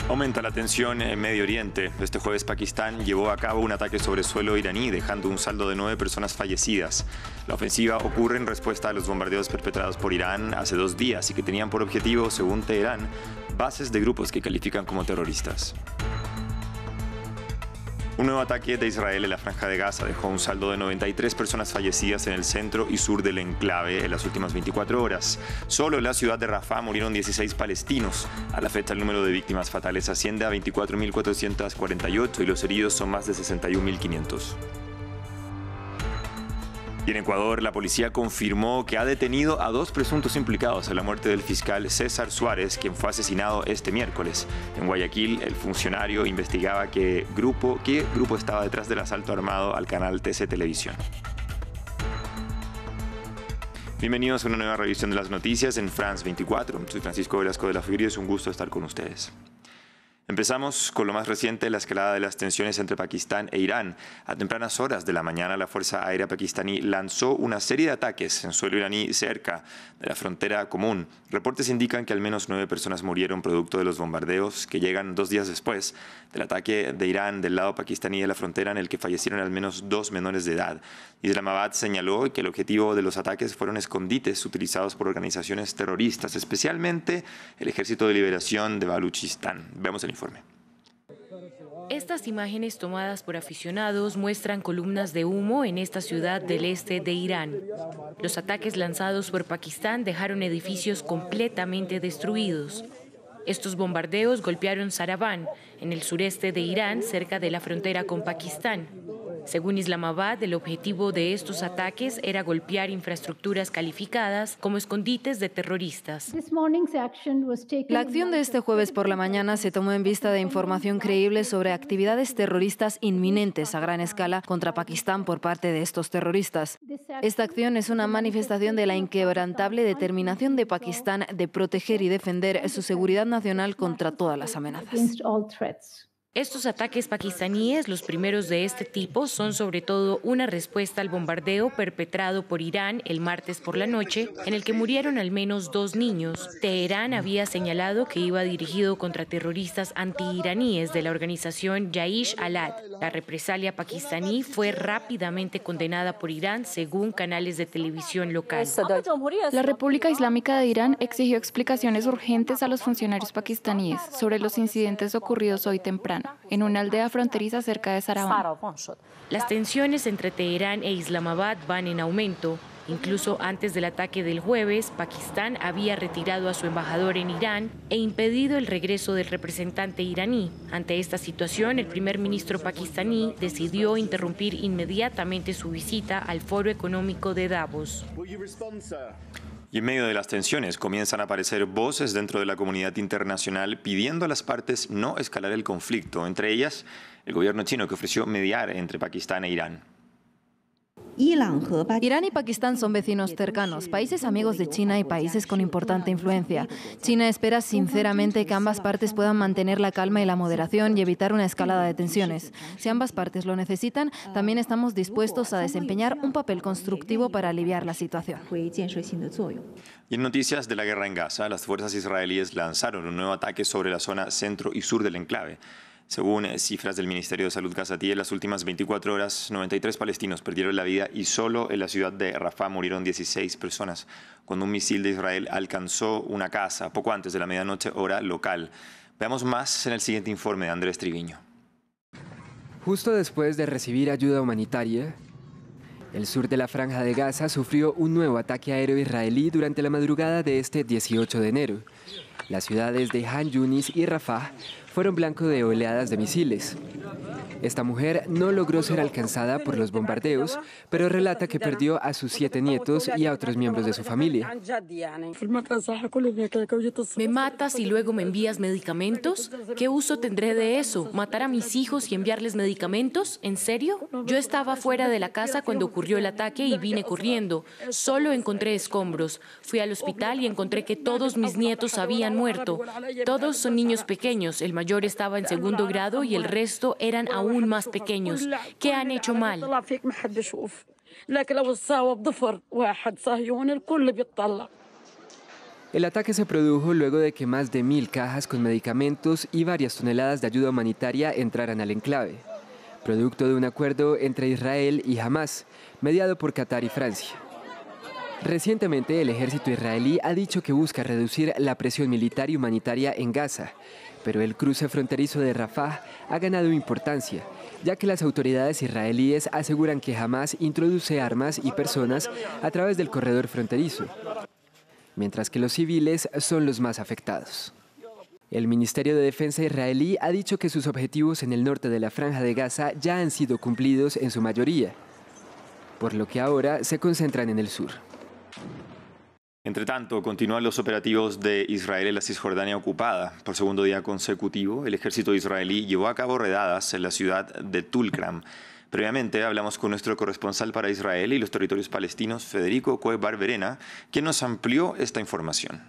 Aumenta la tensión en Medio Oriente. Este jueves Pakistán llevó a cabo un ataque sobre suelo iraní, dejando un saldo de 9 personas fallecidas. La ofensiva ocurre en respuesta a los bombardeos perpetrados por Irán hace 2 días y que tenían por objetivo, según Teherán, bases de grupos que califican como terroristas. Un nuevo ataque de Israel en la Franja de Gaza dejó un saldo de 93 personas fallecidas en el centro y sur del enclave en las últimas 24 horas. Solo en la ciudad de Rafah murieron 16 palestinos. A la fecha, el número de víctimas fatales asciende a 24.448 y los heridos son más de 61.500. Y en Ecuador, la policía confirmó que ha detenido a 2 presuntos implicados en la muerte del fiscal César Suárez, quien fue asesinado este miércoles. En Guayaquil, el funcionario investigaba qué grupo estaba detrás del asalto armado al canal TC Televisión. Bienvenidos a una nueva revisión de las noticias en France 24. Soy Francisco Velasco de la Figueroa y es un gusto estar con ustedes. Empezamos con lo más reciente, la escalada de las tensiones entre Pakistán e Irán. A tempranas horas de la mañana, la Fuerza Aérea pakistaní lanzó una serie de ataques en suelo iraní cerca de la frontera común. Reportes indican que al menos 9 personas murieron producto de los bombardeos que llegan 2 días después del ataque de Irán del lado pakistaní de la frontera, en el que fallecieron al menos 2 menores de edad. Islamabad señaló que el objetivo de los ataques fueron escondites utilizados por organizaciones terroristas, especialmente el Ejército de Liberación de Baluchistán. Veamos el informe. Estas imágenes tomadas por aficionados muestran columnas de humo en esta ciudad del este de Irán. Los ataques lanzados por Pakistán dejaron edificios completamente destruidos. Estos bombardeos golpearon Saravan, en el sureste de Irán, cerca de la frontera con Pakistán. Según Islamabad, el objetivo de estos ataques era golpear infraestructuras calificadas como escondites de terroristas. La acción de este jueves por la mañana se tomó en vista de información creíble sobre actividades terroristas inminentes a gran escala contra Pakistán por parte de estos terroristas. Esta acción es una manifestación de la inquebrantable determinación de Pakistán de proteger y defender su seguridad nacional contra todas las amenazas. Estos ataques pakistaníes, los primeros de este tipo, son sobre todo una respuesta al bombardeo perpetrado por Irán el martes por la noche, en el que murieron al menos 2 niños. Teherán había señalado que iba dirigido contra terroristas anti-iraníes de la organización Jaish al-Adl. La represalia pakistaní fue rápidamente condenada por Irán, según canales de televisión local. La República Islámica de Irán exigió explicaciones urgentes a los funcionarios pakistaníes sobre los incidentes ocurridos hoy temprano en una aldea fronteriza cerca de Saravan. Las tensiones entre Teherán e Islamabad van en aumento. Incluso antes del ataque del jueves, Pakistán había retirado a su embajador en Irán e impedido el regreso del representante iraní. Ante esta situación, el primer ministro pakistaní decidió interrumpir inmediatamente su visita al Foro Económico de Davos. Y en medio de las tensiones comienzan a aparecer voces dentro de la comunidad internacional pidiendo a las partes no escalar el conflicto, entre ellas el gobierno chino, que ofreció mediar entre Pakistán e Irán. Irán y Pakistán son vecinos cercanos, países amigos de China y países con importante influencia. China espera sinceramente que ambas partes puedan mantener la calma y la moderación y evitar una escalada de tensiones. Si ambas partes lo necesitan, también estamos dispuestos a desempeñar un papel constructivo para aliviar la situación. Y en noticias de la guerra en Gaza, las fuerzas israelíes lanzaron un nuevo ataque sobre la zona centro y sur del enclave. Según cifras del Ministerio de Salud gazatí, en las últimas 24 horas, 93 palestinos perdieron la vida y solo en la ciudad de Rafah murieron 16 personas cuando un misil de Israel alcanzó una casa poco antes de la medianoche, hora local. Veamos más en el siguiente informe de Andrés Triviño. Justo después de recibir ayuda humanitaria, el sur de la Franja de Gaza sufrió un nuevo ataque aéreo israelí durante la madrugada de este 18 de enero. Las ciudades de Han Yunis y Rafah fueron blanco de oleadas de misiles. Esta mujer no logró ser alcanzada por los bombardeos, pero relata que perdió a sus 7 nietos y a otros miembros de su familia. ¿Me matas y luego me envías medicamentos? ¿Qué uso tendré de eso? ¿Matar a mis hijos y enviarles medicamentos? ¿En serio? Yo estaba fuera de la casa cuando ocurrió el ataque y vine corriendo. Solo encontré escombros. Fui al hospital y encontré que todos mis nietos habían muerto. Todos son niños pequeños. El mayor estaba en 2º grado y el resto eran aún más pequeños. ¿Qué han hecho mal? El ataque se produjo luego de que más de 1000 cajas con medicamentos y varias toneladas de ayuda humanitaria entraran al enclave, producto de un acuerdo entre Israel y Hamás, mediado por Qatar y Francia. Recientemente, el ejército israelí ha dicho que busca reducir la presión militar y humanitaria en Gaza, pero el cruce fronterizo de Rafah ha ganado importancia, ya que las autoridades israelíes aseguran que Hamás introduce armas y personas a través del corredor fronterizo, mientras que los civiles son los más afectados. El Ministerio de Defensa israelí ha dicho que sus objetivos en el norte de la Franja de Gaza ya han sido cumplidos en su mayoría, por lo que ahora se concentran en el sur. Entre tanto, continúan los operativos de Israel en la Cisjordania ocupada. Por segundo día consecutivo, el ejército israelí llevó a cabo redadas en la ciudad de Tulkram. Previamente hablamos con nuestro corresponsal para Israel y los territorios palestinos, Federico Coe Barberena, quien nos amplió esta información.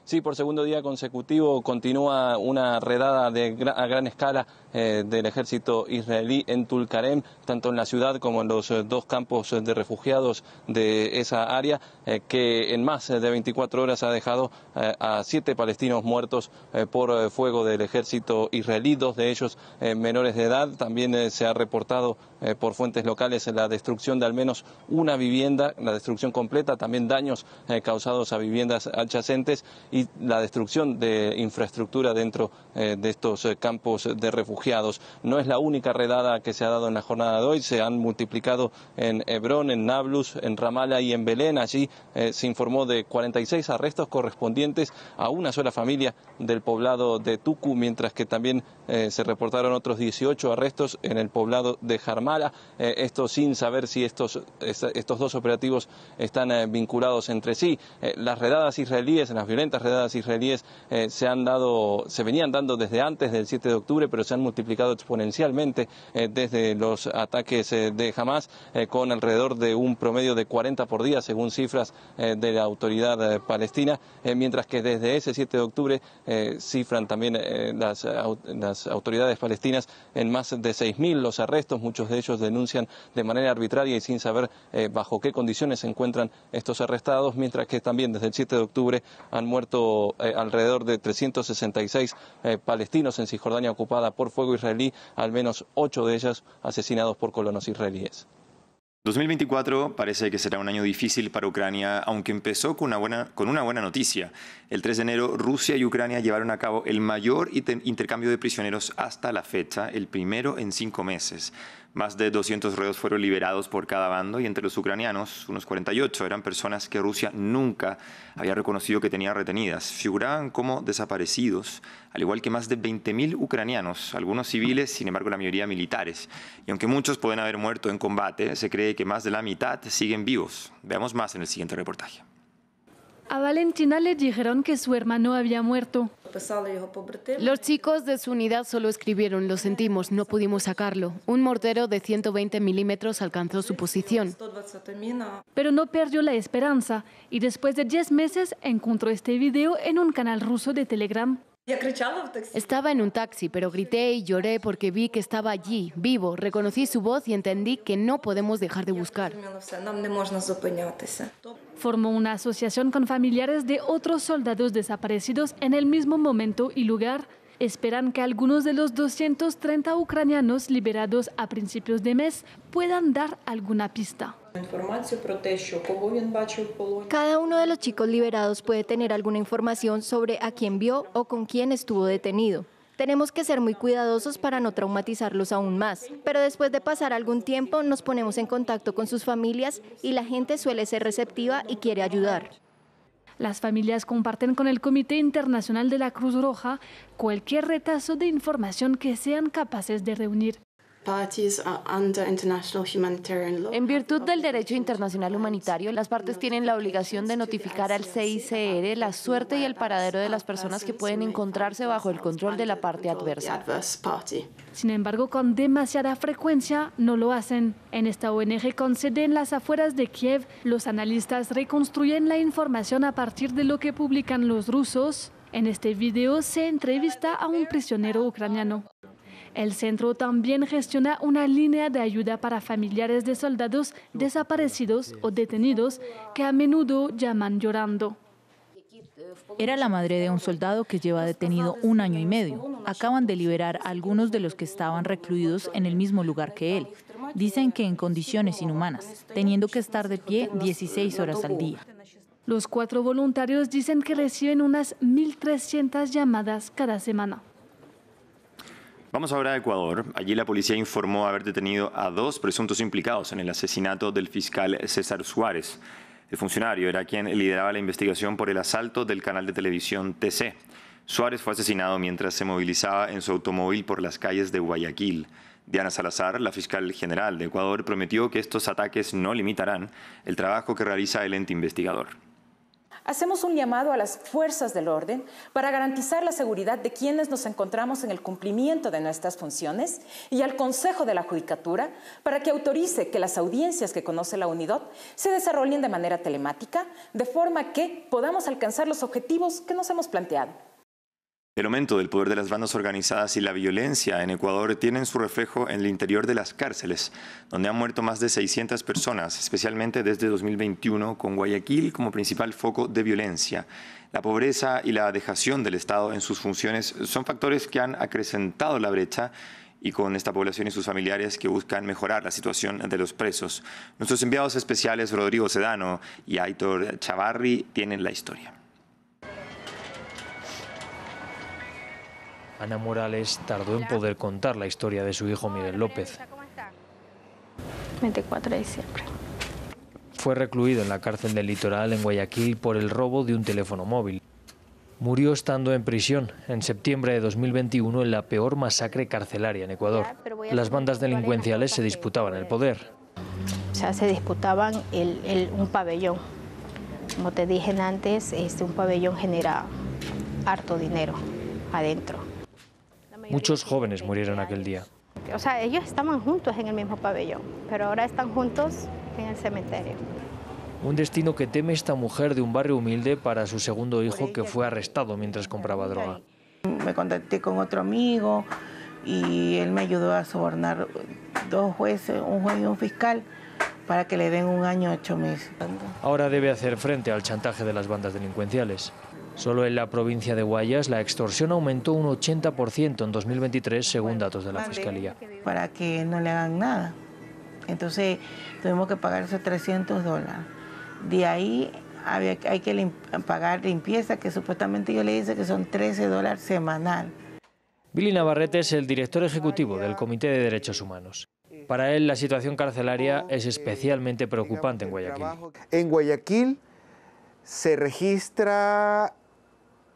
Sí, por segundo día consecutivo continúa una redada a gran escala del ejército israelí en Tulkarem, tanto en la ciudad como en los dos campos de refugiados de esa área, que en más de 24 horas ha dejado a 7 palestinos muertos por fuego del ejército israelí, 2 de ellos menores de edad. También se ha reportado por fuentes locales la destrucción de al menos una vivienda, la destrucción completa, también daños causados a viviendas adyacentes y la destrucción de infraestructura dentro de estos campos de refugiados. No es la única redada que se ha dado en la jornada de hoy, se han multiplicado en Hebrón, en Nablus, en Ramallah y en Belén. Allí se informó de 46 arrestos correspondientes a una sola familia del poblado de Tuku, mientras que también se reportaron otros 18 arrestos en el poblado de Jarmala, esto sin saber si estos dos operativos están vinculados entre sí. Las redadas israelíes, las violentas redadas israelíes se venían dando desde antes del 7 de octubre, pero se han multiplicado exponencialmente desde los ataques de Hamás, con alrededor de un promedio de 40 por día, según cifras de la autoridad palestina, mientras que desde ese 7 de octubre cifran también las autoridades palestinas en más de 6.000 los arrestos. Muchos de ellos denuncian de manera arbitraria y sin saber bajo qué condiciones se encuentran estos arrestados, mientras que también desde el 7 de octubre han muerto alrededor de 366 palestinos en Cisjordania ocupada por fuego israelí, al menos 8 de ellas asesinados por colonos israelíes. 2024 parece que será un año difícil para Ucrania, aunque empezó con una buena noticia. El 3 de enero, Rusia y Ucrania llevaron a cabo el mayor intercambio de prisioneros hasta la fecha, el primero en 5 meses. Más de 200 reos fueron liberados por cada bando y entre los ucranianos, unos 48 eran personas que Rusia nunca había reconocido que tenía retenidas. Figuraban como desaparecidos, al igual que más de 20.000 ucranianos, algunos civiles, sin embargo la mayoría militares. Y aunque muchos pueden haber muerto en combate, se cree que más de la mitad siguen vivos. Veamos más en el siguiente reportaje. A Valentina le dijeron que su hermano había muerto. Los chicos de su unidad solo escribieron: lo sentimos, no pudimos sacarlo. Un mortero de 120 milímetros alcanzó su posición. Pero no perdió la esperanza y después de 10 meses encontró este video en un canal ruso de Telegram. Estaba en un taxi, pero grité y lloré porque vi que estaba allí, vivo. Reconocí su voz y entendí que no podemos dejar de buscar. Formó una asociación con familiares de otros soldados desaparecidos en el mismo momento y lugar. Esperan que algunos de los 230 ucranianos liberados a principios de mes puedan dar alguna pista. Cada uno de los chicos liberados puede tener alguna información sobre a quién vio o con quién estuvo detenido. Tenemos que ser muy cuidadosos para no traumatizarlos aún más, pero después de pasar algún tiempo nos ponemos en contacto con sus familias y la gente suele ser receptiva y quiere ayudar. Las familias comparten con el Comité Internacional de la Cruz Roja cualquier retazo de información que sean capaces de reunir. En virtud del derecho internacional humanitario, las partes tienen la obligación de notificar al CICR la suerte y el paradero de las personas que pueden encontrarse bajo el control de la parte adversa. Sin embargo, con demasiada frecuencia no lo hacen. En esta ONG con sede en las afueras de Kiev, los analistas reconstruyen la información a partir de lo que publican los rusos. En este video se entrevista a un prisionero ucraniano. El centro también gestiona una línea de ayuda para familiares de soldados desaparecidos o detenidos que a menudo llaman llorando. Era la madre de un soldado que lleva detenido 1 año y medio. Acaban de liberar a algunos de los que estaban recluidos en el mismo lugar que él. Dicen que en condiciones inhumanas, teniendo que estar de pie 16 horas al día. Los 4 voluntarios dicen que reciben unas 1.300 llamadas cada semana. Vamos ahora a Ecuador. Allí la policía informó haber detenido a 2 presuntos implicados en el asesinato del fiscal César Suárez. El funcionario era quien lideraba la investigación por el asalto del canal de televisión TC. Suárez fue asesinado mientras se movilizaba en su automóvil por las calles de Guayaquil. Diana Salazar, la fiscal general de Ecuador, prometió que estos ataques no limitarán el trabajo que realiza el ente investigador. Hacemos un llamado a las fuerzas del orden para garantizar la seguridad de quienes nos encontramos en el cumplimiento de nuestras funciones y al Consejo de la Judicatura para que autorice que las audiencias que conoce la UNIDOT se desarrollen de manera telemática, de forma que podamos alcanzar los objetivos que nos hemos planteado. El aumento del poder de las bandas organizadas y la violencia en Ecuador tienen su reflejo en el interior de las cárceles, donde han muerto más de 600 personas, especialmente desde 2021, con Guayaquil como principal foco de violencia. La pobreza y la dejación del Estado en sus funciones son factores que han acrecentado la brecha y con esta población y sus familiares que buscan mejorar la situación de los presos. Nuestros enviados especiales Rodrigo Sedano y Aitor Chavarri tienen la historia. Ana Morales tardó en poder contar la historia de su hijo Miguel López. 24 de diciembre. Fue recluido en la cárcel del Litoral en Guayaquil por el robo de un teléfono móvil. Murió estando en prisión en septiembre de 2021 en la peor masacre carcelaria en Ecuador. Las bandas delincuenciales se disputaban el poder. O sea, se disputaban un pabellón. Como te dije antes, un pabellón genera harto dinero adentro. Muchos jóvenes murieron aquel día. O sea, ellos estaban juntos en el mismo pabellón, pero ahora están juntos en el cementerio. Un destino que teme esta mujer de un barrio humilde para su segundo hijo que fue arrestado mientras compraba droga. Me contacté con otro amigo y él me ayudó a sobornar 2 jueces, un juez y un fiscal, para que le den 1 año 8 meses. Ahora debe hacer frente al chantaje de las bandas delincuenciales. Solo en la provincia de Guayas la extorsión aumentó un 80% en 2023, según datos de la Fiscalía. Para que no le hagan nada. Entonces tuvimos que pagar esos $300. De ahí hay que pagar limpieza, que supuestamente yo le dice que son $13 semanal. Billy Navarrete es el director ejecutivo del Comité de Derechos Humanos. Para él la situación carcelaria es especialmente preocupante en Guayaquil. En Guayaquil se registra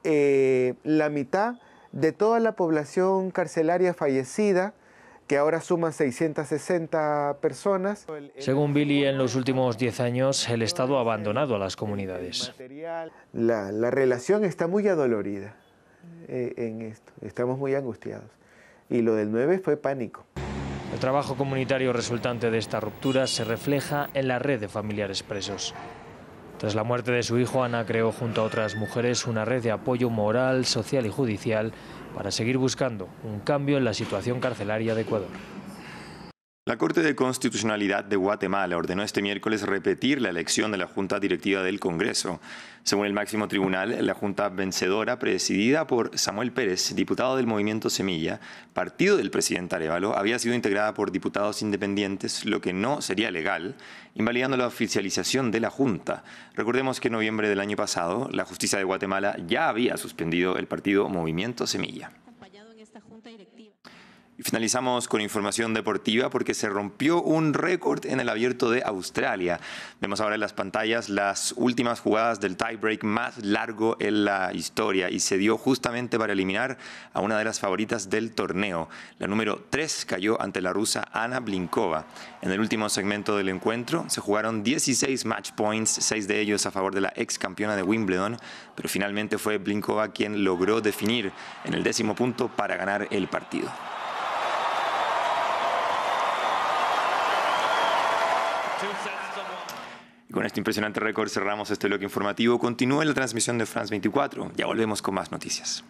la mitad de toda la población carcelaria fallecida, que ahora suma 660 personas. Según Billy, en los últimos 10 años el Estado ha abandonado a las comunidades. La relación está muy adolorida en esto, estamos muy angustiados. Y lo del 9 fue pánico. El trabajo comunitario resultante de esta ruptura se refleja en la red de familiares presos. Tras la muerte de su hijo, Ana creó junto a otras mujeres una red de apoyo moral, social y judicial para seguir buscando un cambio en la situación carcelaria de Ecuador. La Corte de Constitucionalidad de Guatemala ordenó este miércoles repetir la elección de la Junta Directiva del Congreso. Según el máximo tribunal, la Junta vencedora, presidida por Samuel Pérez, diputado del Movimiento Semilla, partido del presidente Arévalo, había sido integrada por diputados independientes, lo que no sería legal, invalidando la oficialización de la Junta. Recordemos que en noviembre del año pasado, la justicia de Guatemala ya había suspendido el partido Movimiento Semilla. Y finalizamos con información deportiva porque se rompió un récord en el Abierto de Australia. Vemos ahora en las pantallas las últimas jugadas del tiebreak más largo en la historia y se dio justamente para eliminar a una de las favoritas del torneo. La número 3 cayó ante la rusa Anna Blinkova. En el último segmento del encuentro se jugaron 16 match points, 6 de ellos a favor de la ex campeona de Wimbledon, pero finalmente fue Blinkova quien logró definir en el 10º punto para ganar el partido. Y con este impresionante récord cerramos este bloque informativo. Continúe la transmisión de France 24. Ya volvemos con más noticias.